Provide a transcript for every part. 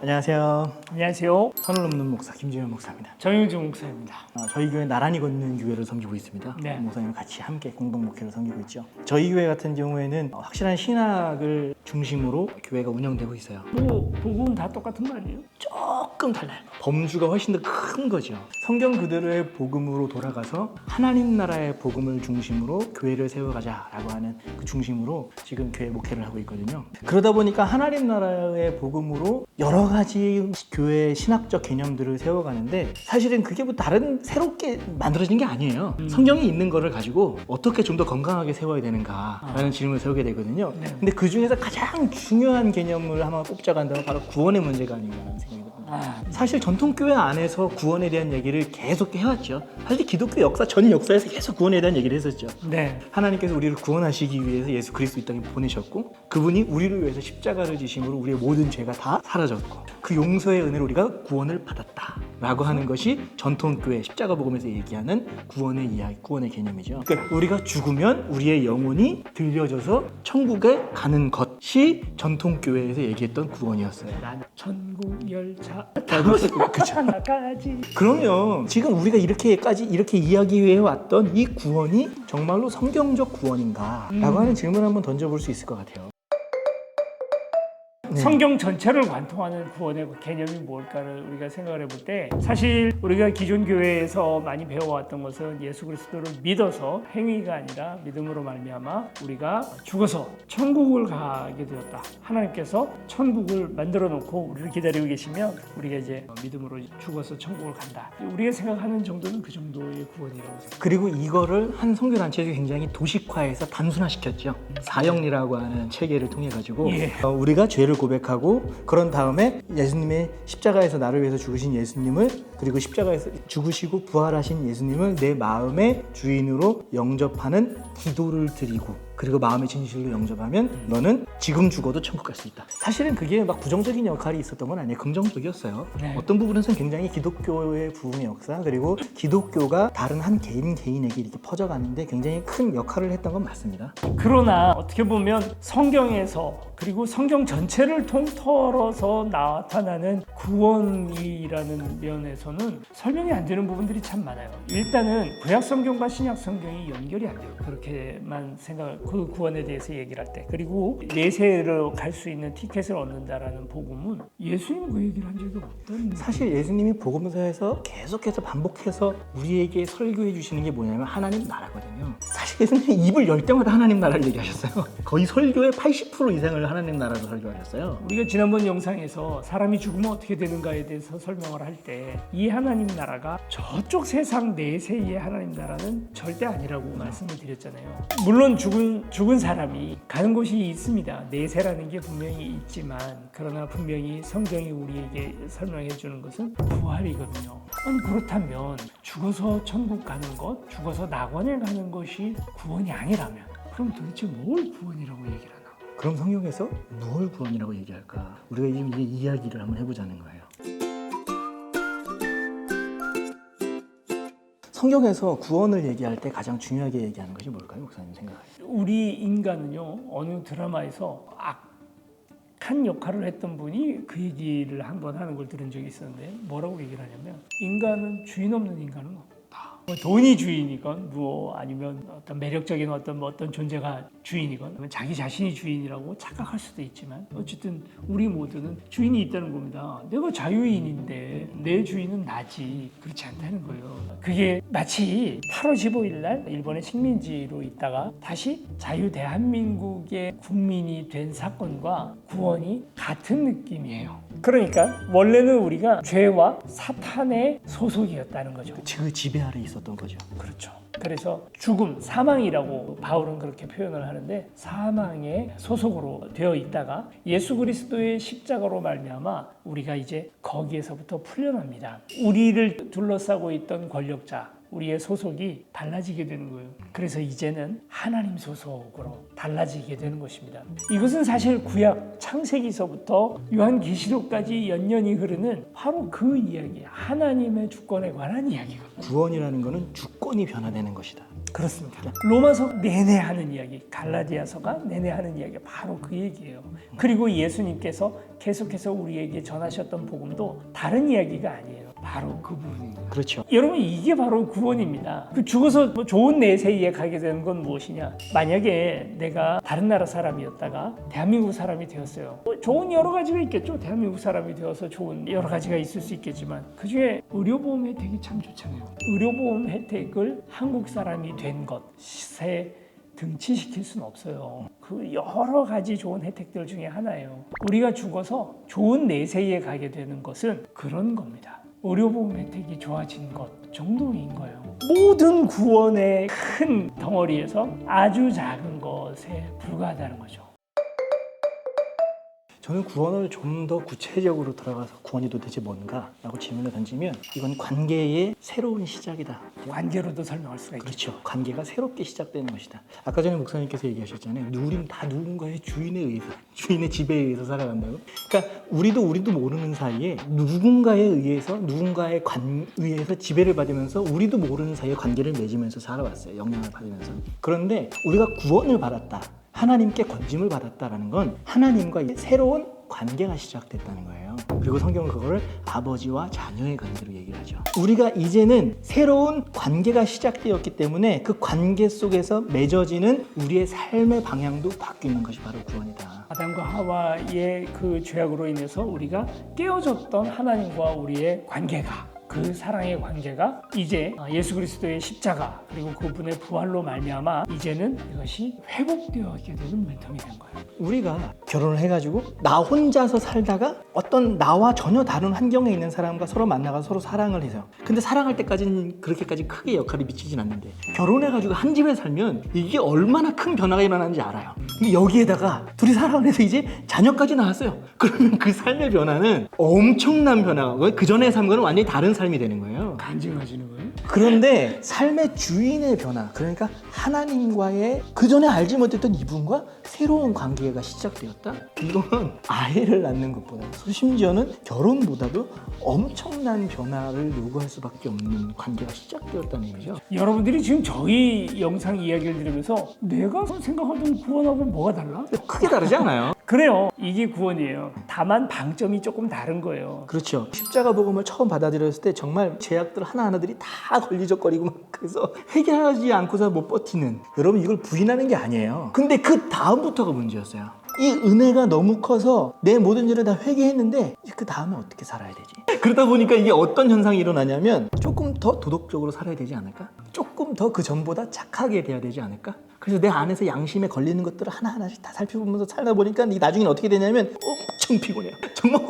안녕하세요. 안녕하세요. 선을 넘는 목사 김지현 목사입니다. 정영준 목사입니다. 저희 교회 나란히 걷는 교회를 섬기고 있습니다. 네. 목사님 같이 함께 공동 목회를 섬기고 있죠. 저희 교회 같은 경우에는 확실한 신학을 중심으로 교회가 운영되고 있어요. 뭐 복음은 다 똑같은 거 아니에요? 조금 달라요. 범주가 훨씬 더 큰 거죠. 성경 그대로의 복음으로 돌아가서 하나님 나라의 복음을 중심으로 교회를 세워가자라고 하는 그 중심으로 지금 교회 목회를 하고 있거든요. 그러다 보니까 하나님 나라의 복음으로 여러 가지 교회의 신학적 개념들을 세워가는데 사실은 그게 뭐 다른 새롭게 만들어진 게 아니에요. 성경에 있는 거를 가지고 어떻게 좀 더 건강하게 세워야 되는가라는 질문을 세우게 되거든요. 근데 그 중에서 가장 중요한 개념을 하나 꼽자간다면 바로 구원의 문제가 아닌가라는 생각이 듭니다. 사실 전통교회 안에서 구원에 대한 얘기를 계속 해왔죠. 사실 기독교 역사 전 역사에서 계속 구원에 대한 얘기를 했었죠. 네. 하나님께서 우리를 구원하시기 위해서 예수 그리스도 이 땅에 보내셨고 그분이 우리를 위해서 십자가를 지심으로 우리의 모든 죄가 다 사라졌고 그 용서의 은혜로 우리가 구원을 받았다라고 하는 것이 전통교회 십자가 복음에서 얘기하는 구원의 이야기, 구원의 개념이죠. 그러니까 우리가 죽으면 우리의 영혼이 들려져서 천국에 가는 것이 전통교회에서 얘기했던 구원이었어요. 난 천국 열차 그쵸. 하나까지. 그러면 지금 우리가 이렇게 이야기해 왔던 이 구원이 정말로 성경적 구원인가? 라고 하는 질문을 한번 던져볼 수 있을 것 같아요. 네. 성경 전체를 관통하는 구원의 개념이 뭘까를 우리가 생각을 해볼 때 사실 우리가 기존 교회에서 많이 배워왔던 것은 예수 그리스도를 믿어서 행위가 아니라 믿음으로 말미암아 우리가 죽어서 천국을 가게 되었다. 하나님께서 천국을 만들어 놓고 우리를 기다리고 계시면 우리가 이제 믿음으로 죽어서 천국을 간다. 우리가 생각하는 정도는 그 정도의 구원이라고 생각합니다. 그리고 이거를 한 선교단체에서 굉장히 도식화해서 단순화시켰죠. 사형리라고 하는 체계를 통해 가지고 우리가 죄를 고백하고 그런 다음에 예수님의 십자가에서 나를 위해서 죽으신 예수님을 그리고 십자가에서 죽으시고 부활하신 예수님을 내 마음의 주인으로 영접하는 기도를 드리고 그리고 마음의 진실로 영접하면 너는 지금 죽어도 천국 갈 수 있다. 사실은 그게 막 부정적인 역할이 있었던 건 아니에요. 긍정적이었어요. 네. 어떤 부분에서는 굉장히 기독교의 부흥의 역사 그리고 기독교가 다른 한 개인에게 이렇게 퍼져가는데 굉장히 큰 역할을 했던 건 맞습니다. 그러나 어떻게 보면 성경에서 그리고 성경 전체를 통틀어서 나타나는 구원이라는 면에서는 설명이 안 되는 부분들이 참 많아요. 일단은 구약 성경과 신약 성경이 연결이 안 돼요. 그렇게만 그 구원에 대해서 얘기를 할 때. 그리고 내세로 갈 수 있는 티켓을 얻는다라는 복음은 예수님 그 얘기를 한 적이 없다는. 사실 예수님이 복음서에서 계속해서 반복해서 우리에게 설교해 주시는 게 뭐냐면 하나님 나라거든요. 사실 예수님이 입을 열 때마다 하나님 나라를 얘기하셨어요. 거의 설교의 80% 이상을 하나님 나라로 설교하셨어요. 우리가 지난번 영상에서 사람이 죽으면 어떻게 되는가에 대해서 설명을 할 때 이 하나님 나라가 저쪽 세상 내세의 하나님 나라는 절대 아니라고 말씀을 드렸잖아요. 물론 죽은 사람이 가는 곳이 있습니다. 내세라는 게 분명히 있지만 그러나 분명히 성경이 우리에게 설명해 주는 것은 부활이거든요. 아니 그렇다면 죽어서 천국 가는 것, 죽어서 낙원에 가는 것이 구원이 아니라면 그럼 도대체 뭘 구원이라고 얘기를 하나? 그럼 성경에서 무엇을 구원이라고 얘기할까? 우리가 지금 이 이야기를 한번 해보자는 거예요. 성경에서 구원을 얘기할 때 가장 중요하게 얘기하는 것이 뭘까요? 목사님 생각하세요? 우리 인간은요 어느 드라마에서 악한 역할을 했던 분이 그 얘기를 한번 하는 걸 들은 적이 있었는데 뭐라고 얘기를 하냐면 인간은 주인 없는 인간은 없다. 뭐 돈이 주인이건 뭐 아니면 어떤 매력적인 어떤 존재가 주인이건 자기 자신이 주인이라고 착각할 수도 있지만 어쨌든 우리 모두는 주인이 있다는 겁니다. 내가 자유인인데 내 주인은 나지. 그렇지 않다는 거예요. 그게 마치 8월 15일 날 일본의 식민지로 있다가 다시 자유 대한민국의 국민이 된 사건과 구원이 같은 느낌이에요. 그러니까 원래는 우리가 죄와 사탄의 소속이었다는 거죠. 그 지배 아래 있었던 거죠. 그렇죠. 그래서 죽음, 사망이라고 바울은 그렇게 표현을 하는데 사망의 소속으로 되어 있다가 예수 그리스도의 십자가로 말미암아 우리가 이제 거기에서부터 풀려납니다. 우리를 둘러싸고 있던 권력자, 우리의 소속이 달라지게 되는 거예요. 그래서 이제는 하나님 소속으로 달라지게 되는 것입니다. 이것은 사실 구약 창세기서부터 요한계시록까지 연연히 흐르는 바로 그 이야기, 하나님의 주권에 관한 이야기거든요. 구원이라는 것은 주권이 변화되는 것이다. 그렇습니다. 로마서 내내 하는 이야기, 갈라디아서가 내내 하는 이야기가 바로 그 얘기예요. 그리고 예수님께서 계속해서 우리에게 전하셨던 복음도 다른 이야기가 아니에요. 바로 그 부분입니다. 그렇죠. 여러분 이게 바로 구원입니다. 그 죽어서 뭐 좋은 내세에 가게 되는 건 무엇이냐? 만약에 내가 다른 나라 사람이었다가 대한민국 사람이 되었어요. 뭐 좋은 여러 가지가 있겠죠. 대한민국 사람이 되어서 좋은 여러 가지가 있을 수 있겠지만 그 중에 의료보험 혜택이 참 좋잖아요. 의료보험 혜택을 한국 사람이 된 것에 등치시킬 수는 없어요. 그 여러 가지 좋은 혜택들 중에 하나예요. 우리가 죽어서 좋은 내세에 가게 되는 것은 그런 겁니다. 의료보험 혜택이 좋아진 것 정도인 거예요. 모든 구원의 큰 덩어리에서 아주 작은 것에 불과하다는 거죠. 저는 구원을 좀 더 구체적으로 들어가서 구원이 도대체 뭔가 라고 질문을 던지면 이건 관계의 새로운 시작이다. 관계로도 설명할 수가 있죠. 그렇죠. 관계가 새롭게 시작되는 것이다. 아까 전에 목사님께서 얘기하셨잖아요. 우리는 다 누군가의 주인에 의해서, 주인의 지배에 의해서 살아간다고. 그러니까 우리도 모르는 사이에 누군가에 의해서, 누군가의 의해서 지배를 받으면서 우리도 모르는 사이에 관계를 맺으면서 살아왔어요. 영향을 받으면서. 그런데 우리가 구원을 받았다. 하나님께 건짐을 받았다라는 건 하나님과 새로운 관계가 시작됐다는 거예요. 그리고 성경은 그거를 아버지와 자녀의 관계로 얘기를 하죠. 우리가 이제는 새로운 관계가 시작되었기 때문에 그 관계 속에서 맺어지는 우리의 삶의 방향도 바뀌는 것이 바로 구원이다. 아담과 하와의 그 죄악으로 인해서 우리가 깨어졌던 하나님과 우리의 관계가, 그 사랑의 관계가 이제 예수 그리스도의 십자가 그리고 그분의 부활로 말미암아 이제는 이것이 회복되었게 되는 모멘텀이 된 거예요. 우리가 결혼을 해가지고 나 혼자서 살다가 어떤 나와 전혀 다른 환경에 있는 사람과 서로 만나가서 서로 사랑을 해서, 근데 사랑할 때까지는 그렇게까지 크게 역할이 미치진 않는데 결혼해가지고 한 집에 살면 이게 얼마나 큰 변화가 일어나는지 알아요. 근데 여기에다가 둘이 사랑을 해서 이제 자녀까지 나왔어요. 그러면 그 삶의 변화는 엄청난 변화고 그 전의 삶과는 완전히 다른 삶이 되는 거예요. 간증하시는 거예요? 그런데 삶의 주인의 변화, 그러니까 하나님과의 그 전에 알지 못했던 이분과 새로운 관계가 시작되었다? 이건 아이를 낳는 것보다, 심지어는 결혼보다도 엄청난 변화를 요구할 수밖에 없는 관계가 시작되었다는 얘기죠. 여러분들이 지금 저희 영상 이야기를 들으면서 내가 생각하던 구원하고 뭐가 달라? 크게 다르지 않아요? 그래요. 이게 구원이에요. 다만 방점이 조금 다른 거예요. 그렇죠. 십자가 복음을 처음 받아들였을 때 정말 제약들 하나하나들이 다 걸리적거리고 막 그래서 해결하지 않고서 못 버티는, 여러분 이걸 부인하는 게 아니에요. 근데 그 다음부터가 문제였어요. 이 은혜가 너무 커서 내 모든 일을 다 회개했는데 그 다음에 어떻게 살아야 되지? 그러다 보니까 이게 어떤 현상이 일어나냐면 조금 더 도덕적으로 살아야 되지 않을까? 조금 더 그 전보다 착하게 돼야 되지 않을까? 그래서 내 안에서 양심에 걸리는 것들을 하나하나씩 다 살펴보면서 살다 보니까 이 나중에는 어떻게 되냐면 엄청 피곤해요. 정말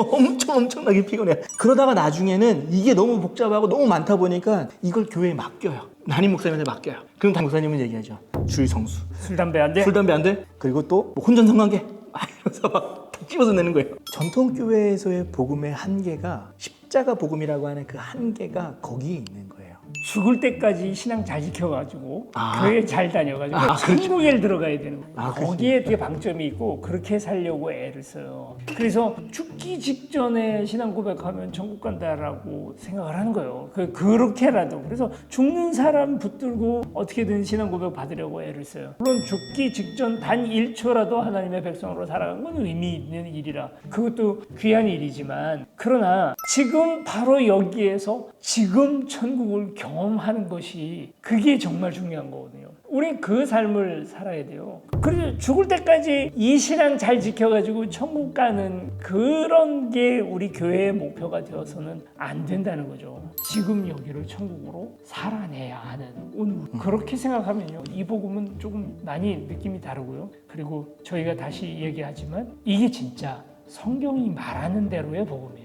엄청나게 피곤해요. 그러다가 나중에는 이게 너무 복잡하고 너무 많다 보니까 이걸 교회에 맡겨요. 담임 목사님한테 맡겨요. 그럼 담임 목사님은 얘기하죠. 주의 성수. 술, 담배 안 돼? 술, 담배 안 돼? 그리고 또 혼전 성관계. 이러면서 막 찝어서 내는 거예요. 전통교회에서의 복음의 한계가, 십자가 복음이라고 하는 그 한계가 거기에 있는 거예요. 죽을 때까지 신앙 잘 지켜가지고 아. 교회 잘 다녀가지고 그렇죠. 천국에 들어가야 되는 거예요. 아, 거기에 되게 방점이 있고 그렇게 살려고 애를 써요. 그래서 죽기 직전에 신앙 고백하면 천국 간다라고 생각을 하는 거예요. 그렇게라도. 그래서 죽는 사람 붙들고 어떻게든 신앙 고백 받으려고 애를 써요. 물론 죽기 직전 단 1초라도 하나님의 백성으로 살아간 건 의미 있는 일이라 그것도 귀한 일이지만, 그러나 지금 바로 여기에서 지금 천국을 경험하는 것이 그게 정말 중요한 거거든요. 우리 그 삶을 살아야 돼요. 그래서 죽을 때까지 이 신앙 잘 지켜가지고 천국 가는 그런 게 우리 교회의 목표가 되어서는 안 된다는 거죠. 지금 여기를 천국으로 살아내야 하는 오늘 그렇게 생각하면요, 이 복음은 조금 많이 느낌이 다르고요. 그리고 저희가 다시 얘기하지만 이게 진짜 성경이 말하는 대로의 복음이에요.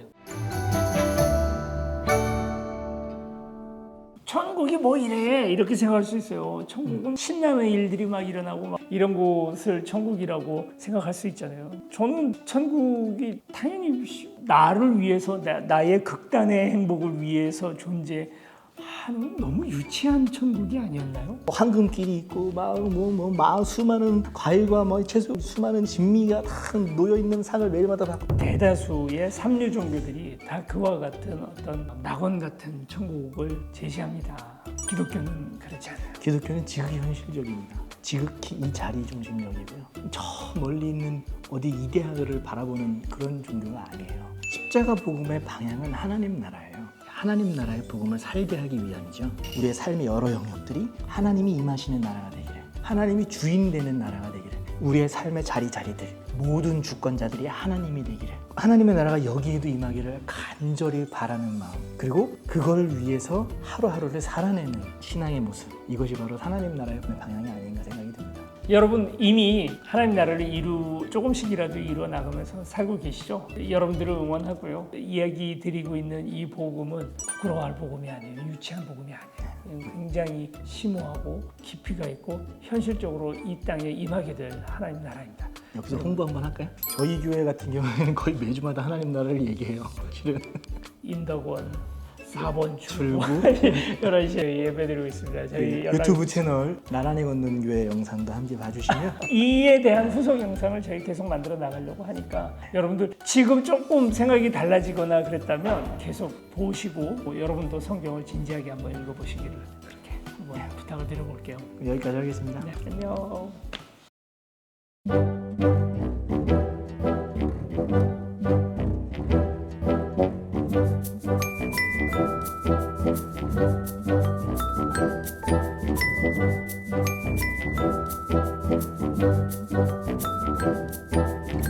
천국이 뭐 이래 이렇게 생각할 수 있어요. 천국은 신나는 일들이 막 일어나고 막 이런 곳을 천국이라고 생각할 수 있잖아요. 저는 천국이 당연히 나를 위해서 나의 극단의 행복을 위해서 존재하는 너무 유치한 천국이 아니었나요? 황금길이 있고 막 수많은 과일과 채소, 수많은 진미가 다 놓여 있는 상을 매일마다 다. 대다수의 삼류 종교들이 다 그와 같은 어떤 낙원 같은 천국을 제시합니다. 기독교는 그렇지 않아요. 기독교는 지극히 현실적입니다. 지극히 이 자리 중심적이고요. 저 멀리 있는 어디 이데아를 바라보는 그런 종교가 아니에요. 십자가 복음의 방향은 하나님 나라예요. 하나님 나라의 복음을 살게 하기 위함이죠. 우리의 삶의 여러 영역들이 하나님이 임하시는 나라가 되기를, 하나님이 주인 되는 나라가 되기를, 우리의 삶의 자리들 모든 주권자들이 하나님이 되기를, 하나님의 나라가 여기에도 임하기를 간절히 바라는 마음, 그리고 그걸 위해서 하루하루를 살아내는 신앙의 모습, 이것이 바로 하나님 나라의 방향이 아닌가 생각이 듭니다. 여러분 이미 하나님 나라를 조금씩이라도 이루어 나가면서 살고 계시죠? 여러분들을 응원하고요. 이야기 드리고 있는 이 복음은 부끄러워할 복음이 아니에요. 유치한 복음이 아니에요. 굉장히 심오하고 깊이가 있고 현실적으로 이 땅에 임하게 될 하나님 나라입니다. 여기서 홍보 한번 할까요? 저희 교회 같은 경우에는 거의 매주마다 하나님 나라를 얘기해요. 실은 인덕원 4번 출구 출구 11시에 예배드리고 있습니다. 저희 유튜브 채널 나란히 걷는 교회 영상도 함께 봐주시면 이에 대한 후속 영상을 저희 계속 만들어 나가려고 하니까 여러분들 지금 조금 생각이 달라지거나 그랬다면 계속 보시고 여러분도 성경을 진지하게 한번 읽어보시기를 그렇게 한번 부탁을 드려볼게요. 여기까지 하겠습니다. 네, 안녕.